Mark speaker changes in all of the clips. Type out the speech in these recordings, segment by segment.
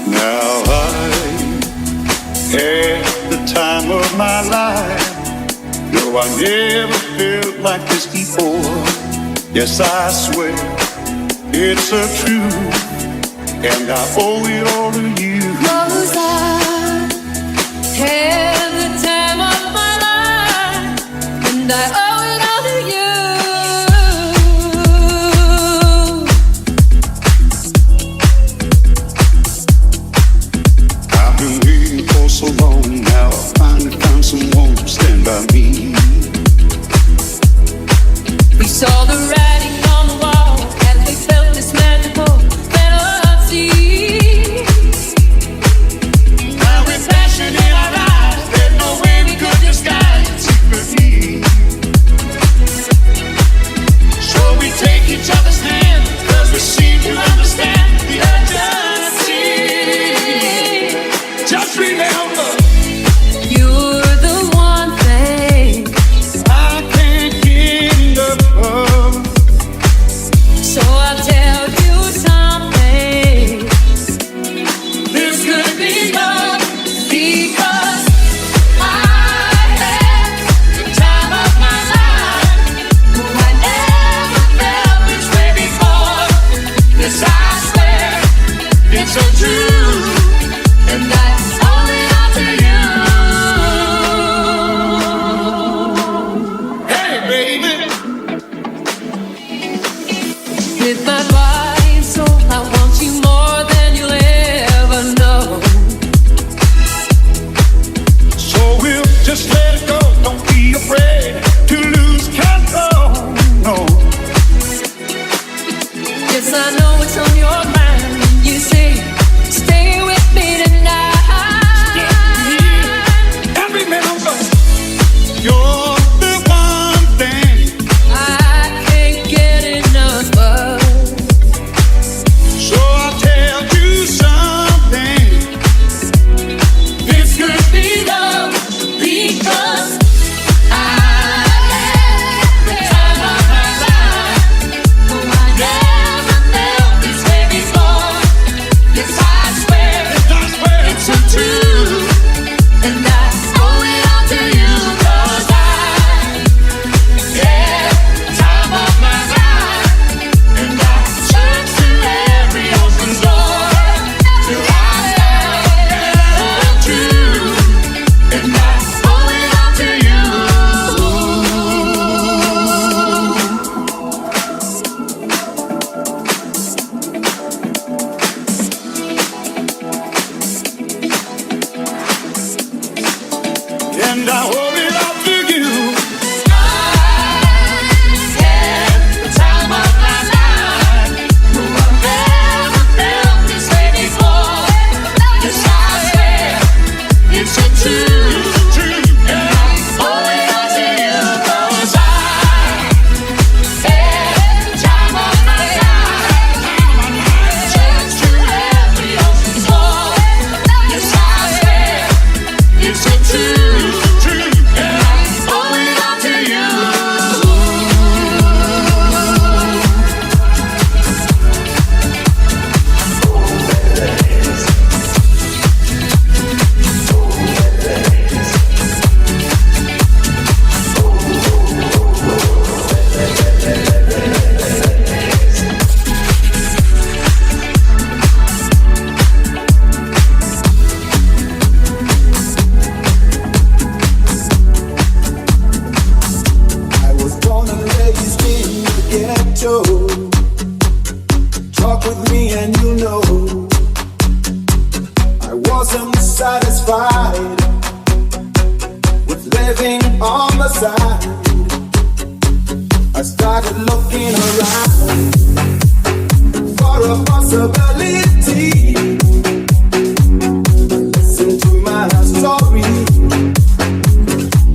Speaker 1: Now I had the time of my life. No, I never felt like this before. Yes, I swear it's a truth, and I owe it all to you.
Speaker 2: 'Cause I had the time of my life, and I owe it all to you.
Speaker 1: I've been waiting for so long. Now I finally found someone to stand by me.
Speaker 2: We saw the writing on the wall, and we felt this magical fantasy.
Speaker 1: Now with passion in our eyes, there's no way we could disguise secretly. So we take each other's hand, 'cause we seem to understand the urgency. Just remember,
Speaker 2: You're the one thing
Speaker 1: I can't get enough of.
Speaker 2: so I'll tell you something.
Speaker 1: This could be love,
Speaker 2: Because I had the time of my life. I never felt this way before.
Speaker 1: yes I swear, it's so true.
Speaker 2: And I owe it all to you.
Speaker 1: Hey baby,
Speaker 2: With my body and soul, I want you more than you'll ever know.
Speaker 1: so we'll just let it go. Don't be afraid to lose control. No.
Speaker 2: Yes, I know it's on your mind when you say, stay with me tonight.
Speaker 1: And remember, you're the one thing
Speaker 2: I can't get enough of.
Speaker 1: so I'll tell you something. This could be love,
Speaker 2: Because I had the time of my life. Oh, I never felt this way before. Yes, I swear
Speaker 1: I swear
Speaker 2: it's so true. And I owe it all to you. 'Cause I had the time of my life.
Speaker 1: and I
Speaker 2: Searched through every open door till I found true.
Speaker 1: and I
Speaker 2: Owe it all to you.
Speaker 1: and I hold it up to you.
Speaker 2: Had the time of my life. Oh, I've never felt this way before. Yes, I swear it's so true.
Speaker 1: True.
Speaker 2: And I owe it all to you. 'Cause I had the time of my life. Searched through every open door. Yes, I swear it's so true.
Speaker 1: True.
Speaker 2: And I owe it all to you.
Speaker 3: I was born and raised in the ghetto. Talk with me and you know I wasn't satisfied with living on the side. I started looking around for a possibility. Listen to my story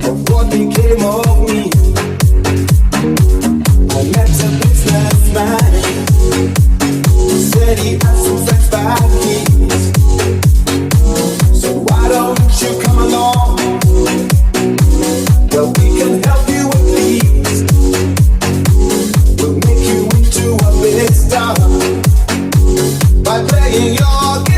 Speaker 3: of what became of me. I met a businessman who said he had some fresh bad keys. So why don't you come along? Well, we can help you at least. We'll make you into a big star by playing your game.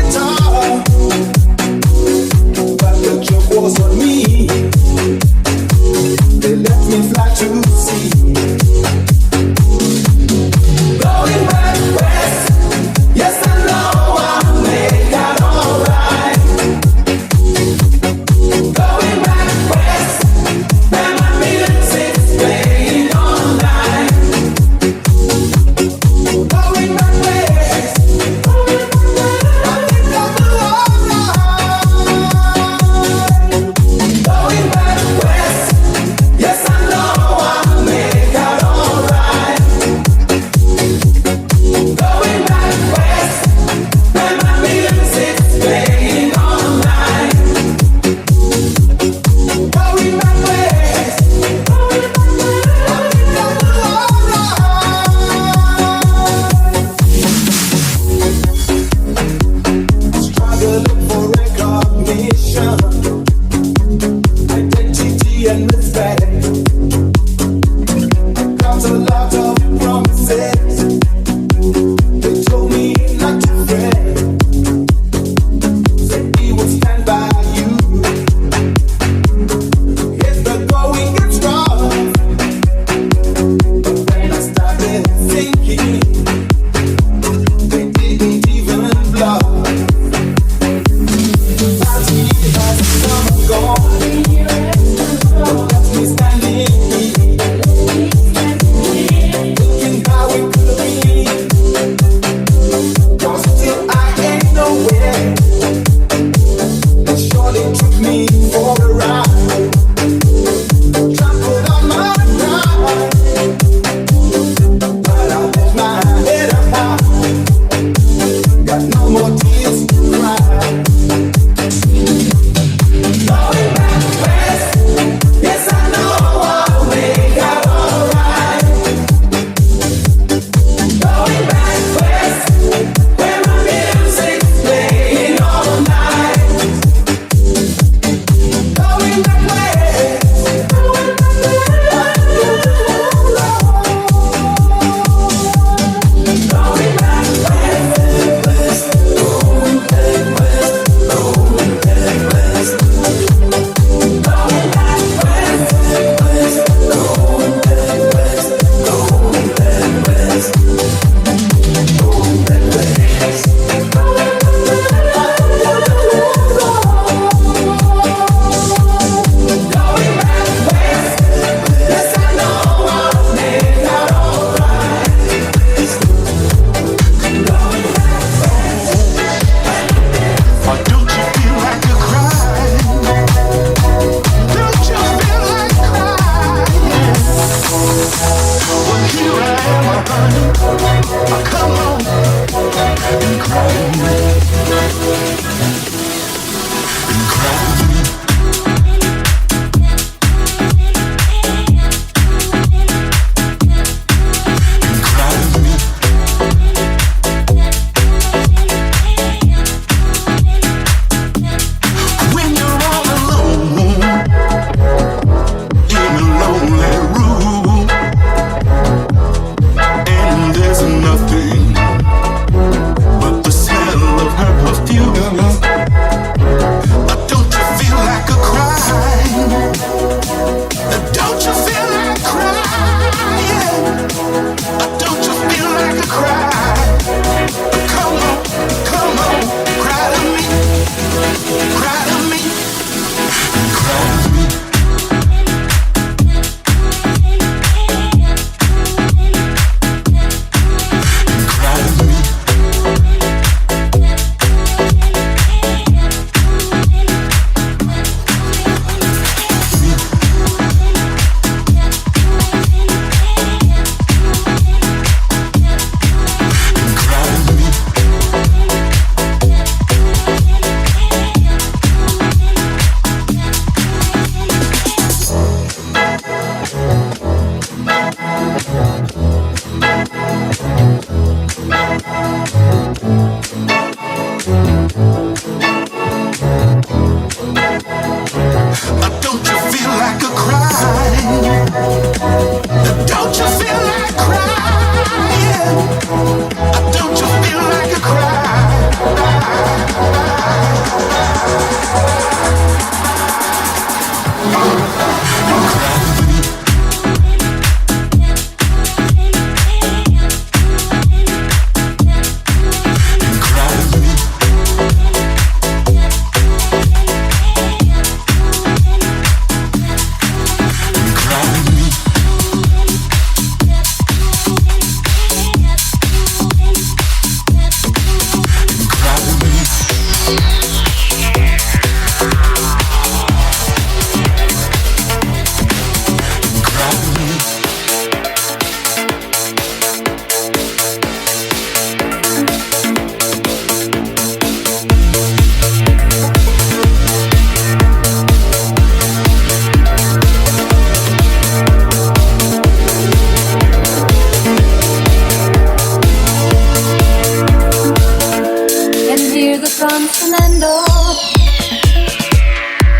Speaker 2: on Fernando.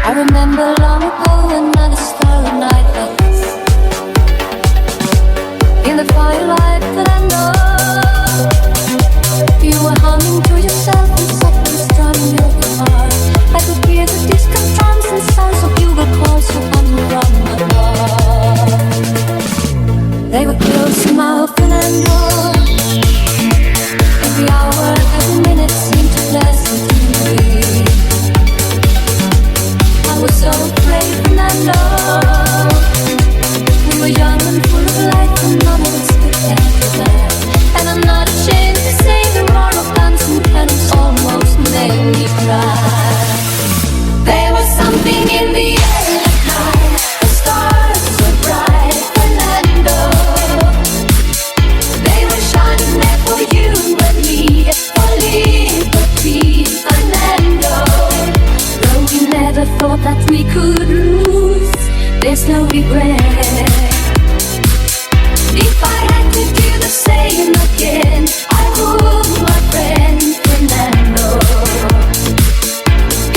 Speaker 2: I remember long ago another starry night like this. In the firelight, Fernando, you were humming to yourself and softly strumming your guitar. I could hear the distant drums and sounds of bugle calls coming from above. They were close now, Fernando. Every hour, every minute seemed to bless into me. I was so afraid, Fernando. We were young and full of life, and none of us could handle that. And I'm not ashamed to say the roar of guns and cannons almost made me cry. There was something in the air that night. The stars were bright, Fernando. They were shining there for you and me, for liberty, Fernando. Though we never thought that we could lose, there's no regret. If I had to do the same again, I would, my friend Fernando.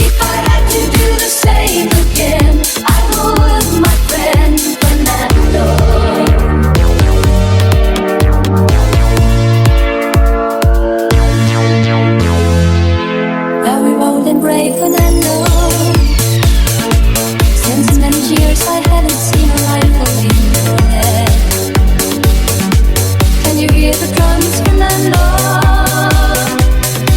Speaker 2: If I had to do the same again, I would, my friend Fernando. Very bold and brave, Fernando. Since many years I hadn't seen a rifle in your head. Can you hear the drums, Fernando?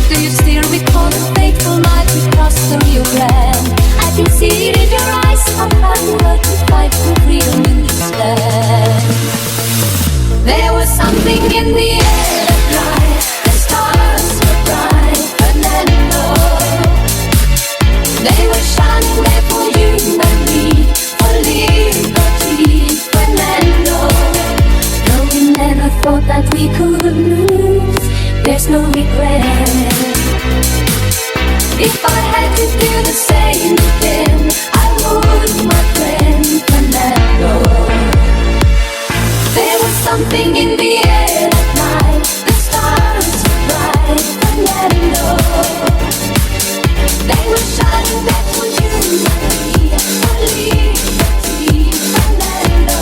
Speaker 2: Do you still recall the fateful night we crossed the Rio Grande? I can see it in your eyes, how hard you were to fight for freedom in this land. There was something in the air that night. The stars were bright, Fernando. They were shining there for you and me, for liberty, Fernando. Though we never thought that we could lose, there's no regret. If I had to do the same again, I would, my friend Fernando. There was something in the air that night. The stars were bright, Fernando. They were shining there for you and me, for liberty, Fernando.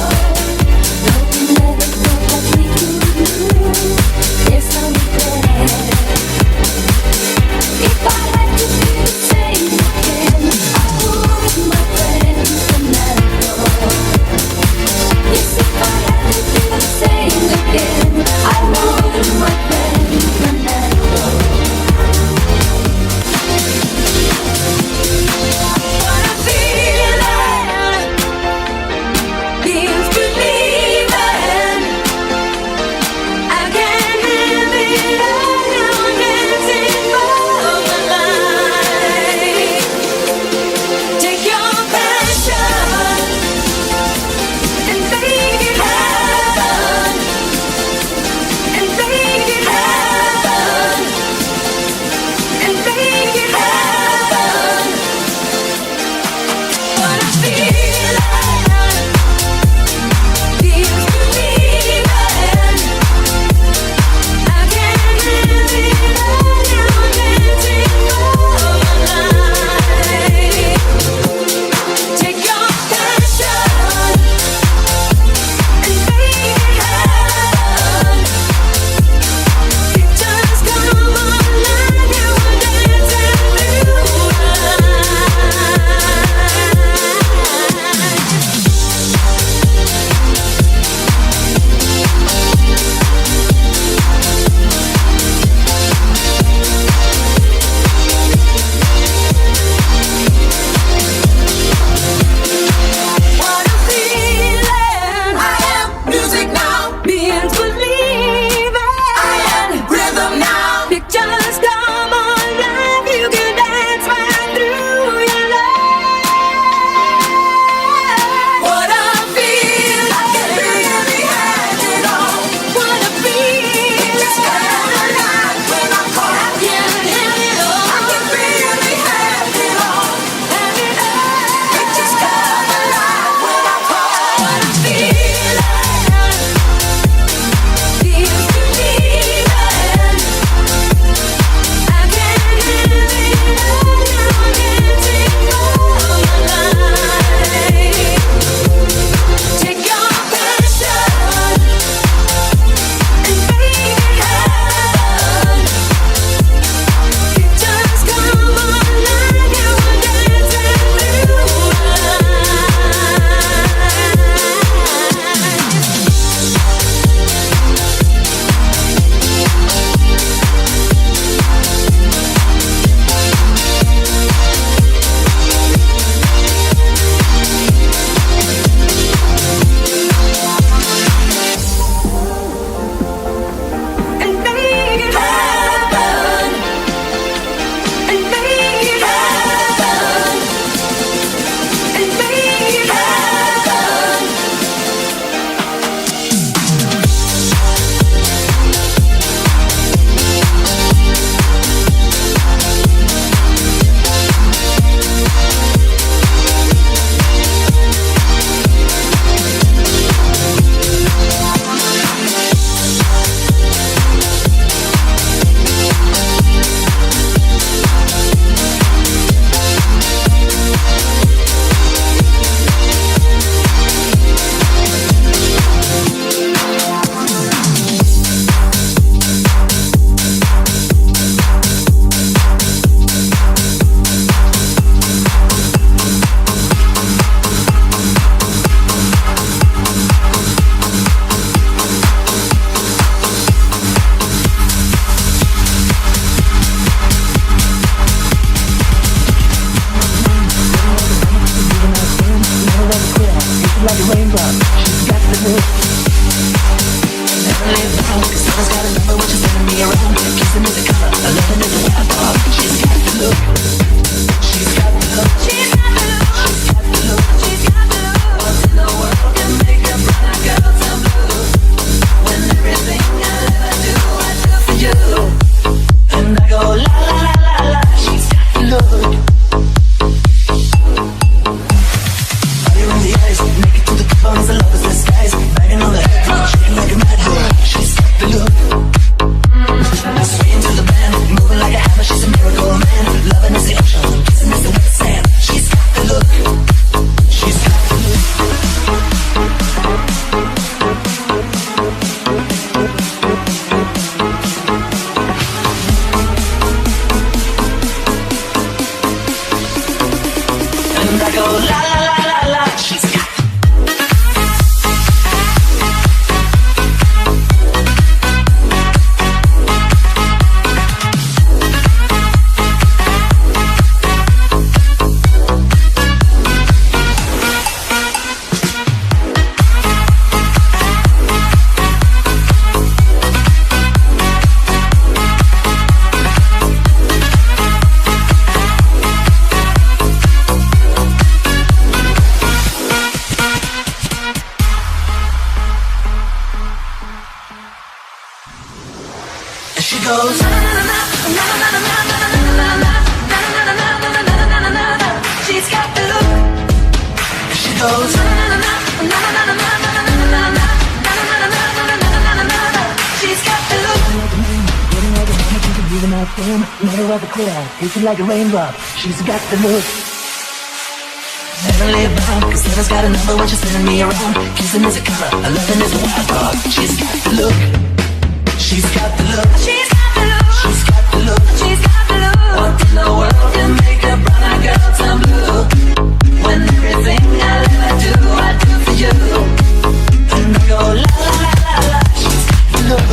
Speaker 2: Though we never thought that we could lose, there's no regret. If I had to do the same again, I would, my friend Fernando. Yes, if I had to do the same again,
Speaker 4: raindrop. She's got the look. Never live long, 'cause someone's got a number when she's sending me around. Kissing is a color, a loving is a wild dog. She's got the look. She's got the look. She's got the look. She's got the look. She's got the look. What's in the world can make a brown girl turn blue? When everything I ever do, I do for you. And I go la la la la la. She's got the look. Fire in the eyes, naked to the bones, the love is the skies. Banging on the head, shaking like a mad bull. She's got the look. Swaying to the band, moving like a hammer. She's a miracle man. Loving is the ocean, kissing is the wet sand. She's got the look. She's got the look. And I go la la la la la. She's got. She goes na na na na na na na na na na na. She's got the look. She goes na na na na na na na na. She's got the look. Getting like a mannequin, breathing out thin, never ever clear, kissing like a raindrop. She's got the look. Never live long, 'cause Santa's got a number when she's sending me around. Kissing is a color, a loving is a wild dog. She's got the look. She's got the look. She's got the look. She's got the look. She's got the look. What in the world can make a brown girl turn blue? When everything I ever do, I do for you. And I go la la la la la. She's got the look.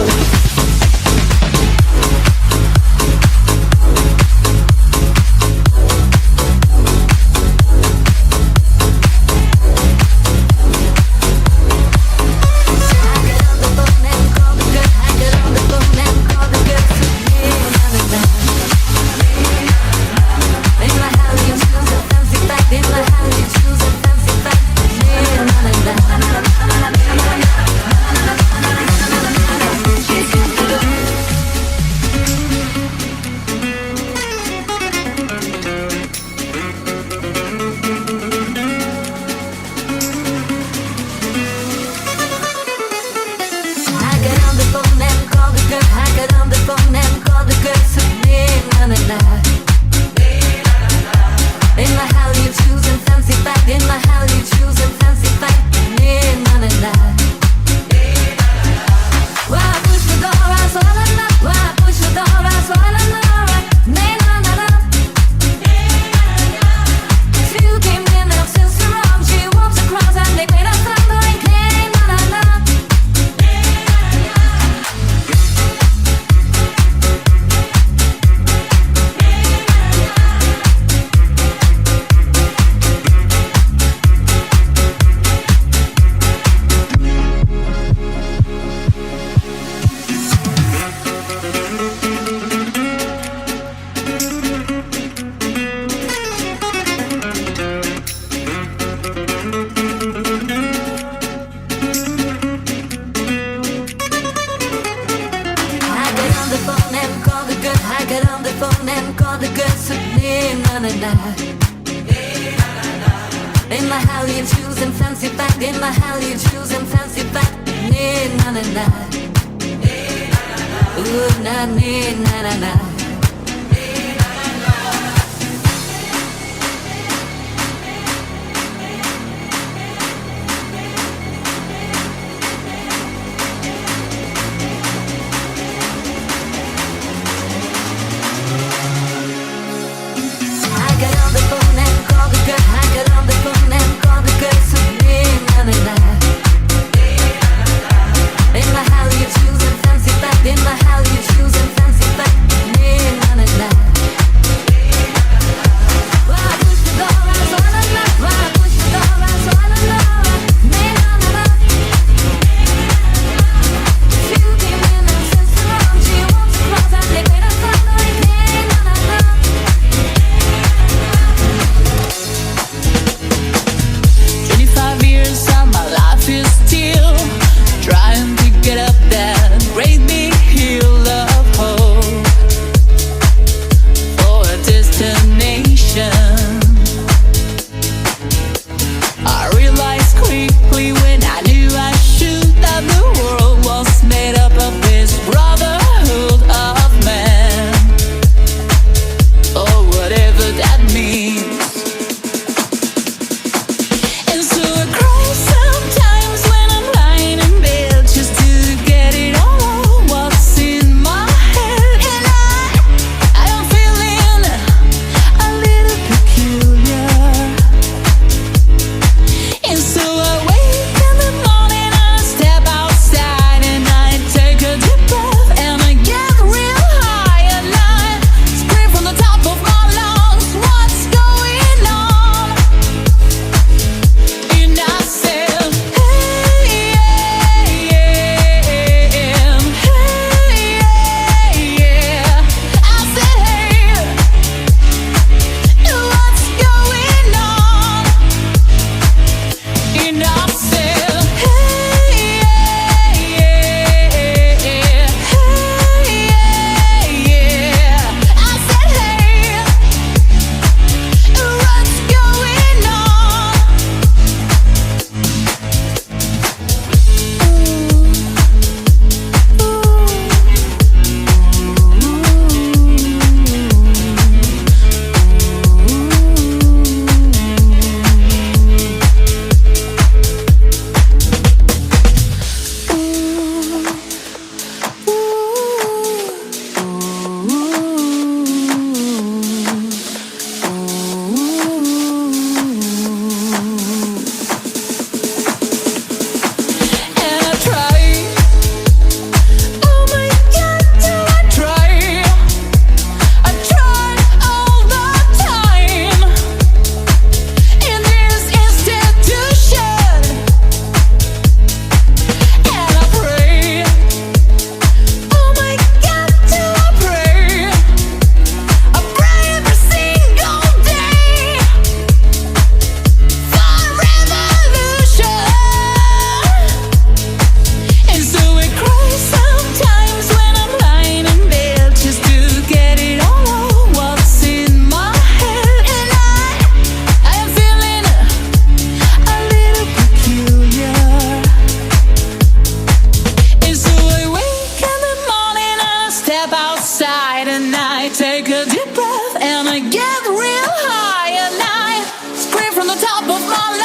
Speaker 2: In my how you choose and fancy fact. entire life. Scream from the top of my